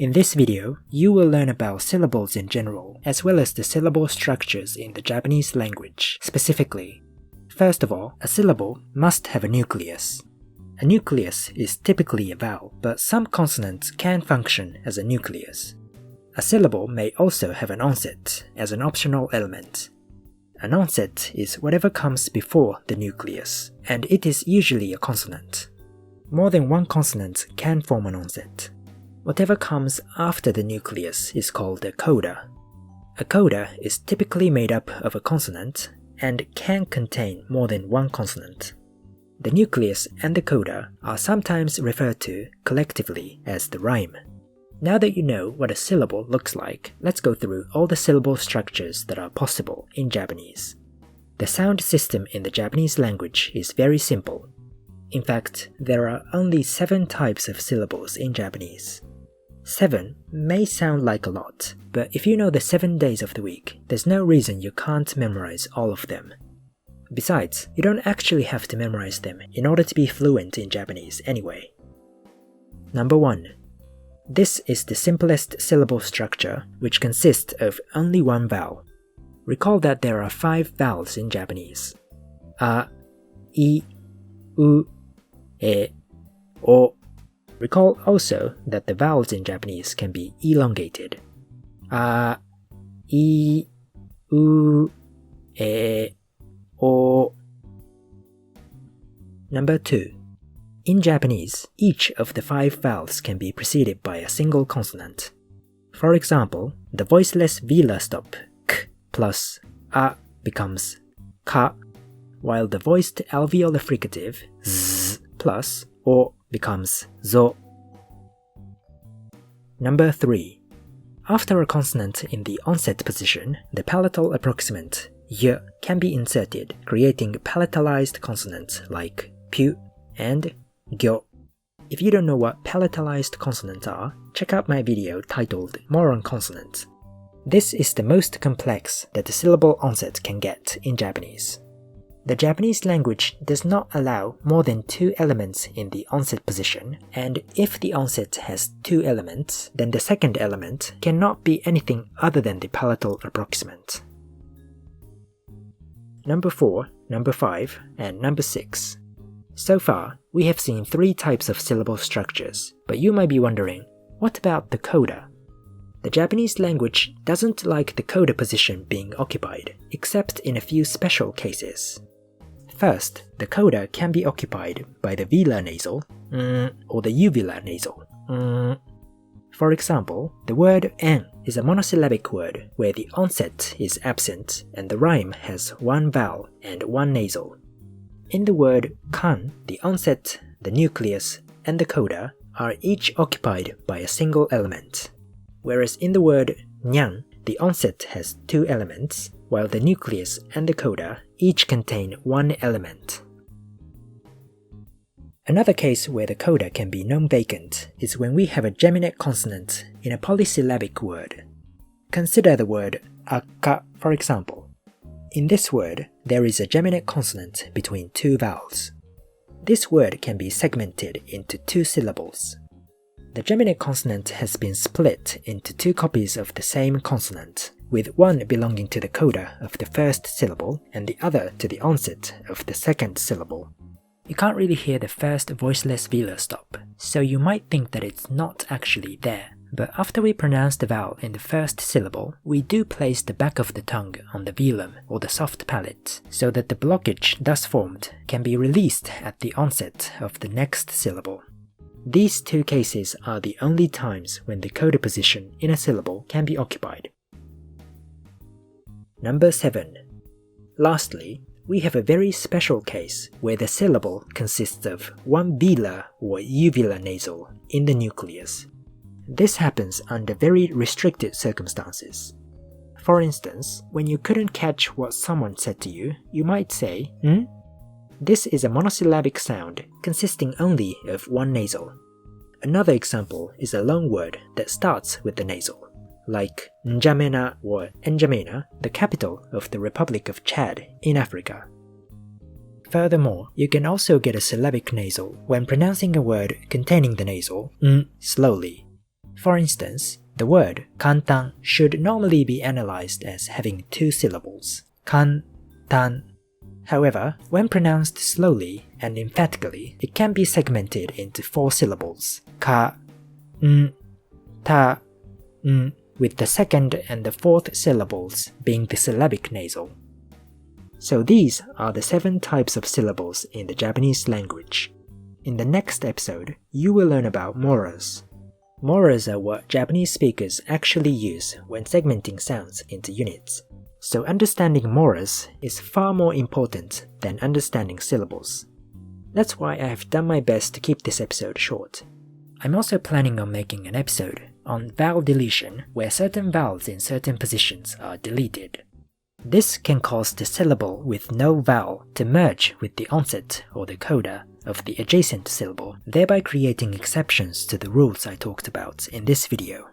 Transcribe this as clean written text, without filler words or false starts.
In this video, you will learn about syllables in general, as well as the syllable structures in the Japanese language, specifically. First of all, a syllable must have a nucleus. A nucleus is typically a vowel, but some consonants can function as a nucleus. A syllable may also have an onset as an optional element. An onset is whatever comes before the nucleus, and it is usually a consonant. More than one consonant can form an onset. Whatever comes after the nucleus is called a coda. A coda is typically made up of a consonant and can contain more than one consonant. The nucleus and the coda are sometimes referred to collectively as the rhyme. Now that you know what a syllable looks like, let's go through all the syllable structures that are possible in Japanese. The sound system in the Japanese language is very simple. In fact, there are only 7 types of syllables in Japanese. 7 may sound like a lot, but if you know the 7 days of the week, there's no reason you can't memorize all of them. Besides, you don't actually have to memorize them in order to be fluent in Japanese anyway. Number 1. This is the simplest syllable structure, which consists of only one vowel. Recall that there are 5 vowels in Japanese. A, I, U, E, O. Recall also that the vowels in Japanese can be elongated. A, I, U, E, O. Number 2. In Japanese, each of the 5 vowels can be preceded by a single consonant. For example, the voiceless velar stop k plus a becomes ka, while the voiced alveolar fricative z plus o becomes zo. Number 3. After a consonant in the onset position, the palatal approximant y can be inserted, creating palatalized consonants like pyu and gyo. If you don't know what palatalized consonants are, check out my video titled More on Consonants. This is the most complex that the syllable onset can get in Japanese. The Japanese language does not allow more than 2 elements in the onset position, and if the onset has 2 elements, then the second element cannot be anything other than the palatal approximant. Number 4, number 5, and number 6. So far, we have seen 3 types of syllable structures, but you might be wondering, what about the coda? The Japanese language doesn't like the coda position being occupied, except in a few special cases. First, the coda can be occupied by the velar nasal, or the uvular nasal. For example, the word en is a monosyllabic word where the onset is absent and the rhyme has 1 vowel and 1 nasal. In the word kan, the onset, the nucleus, and the coda are each occupied by a single element, whereas in the word nyan, the onset has 2 elements, while the nucleus and the coda each contain 1 element. Another case where the coda can be non-vacant is when we have a geminate consonant in a polysyllabic word. Consider the word akka, for example. In this word, there is a geminate consonant between 2 vowels. This word can be segmented into 2 syllables. The geminate consonant has been split into 2 copies of the same consonant, with one belonging to the coda of the first syllable and the other to the onset of the second syllable. You can't really hear the first voiceless velar stop, so you might think that it's not actually there. But after we pronounce the vowel in the first syllable, we do place the back of the tongue on the velum or the soft palate, so that the blockage thus formed can be released at the onset of the next syllable. These 2 cases are the only times when the coda position in a syllable can be occupied. Number 7. Lastly, we have a very special case where the syllable consists of 1 velar or uvular nasal in the nucleus. This happens under very restricted circumstances. For instance, when you couldn't catch what someone said to you, you might say, This is a monosyllabic sound consisting only of 1 nasal. Another example is a long word that starts with the nasal, like N'Djamena or N'Djamena, the capital of the Republic of Chad in Africa. Furthermore, you can also get a syllabic nasal when pronouncing a word containing the nasal slowly. For instance, the word kantan should normally be analyzed as having 2 syllables, kan-tan. However, when pronounced slowly and emphatically, it can be segmented into 4 syllables, ka-n-ta-n, with the second and the fourth syllables being the syllabic nasal. So these are the 7 types of syllables in the Japanese language. In the next episode, you will learn about moras. Moras are what Japanese speakers actually use when segmenting sounds into units. So understanding moras is far more important than understanding syllables. That's why I have done my best to keep this episode short. I'm also planning on making an episode on vowel deletion where certain vowels in certain positions are deleted. This can cause the syllable with no vowel to merge with the onset or the coda of the adjacent syllable, thereby creating exceptions to the rules I talked about in this video.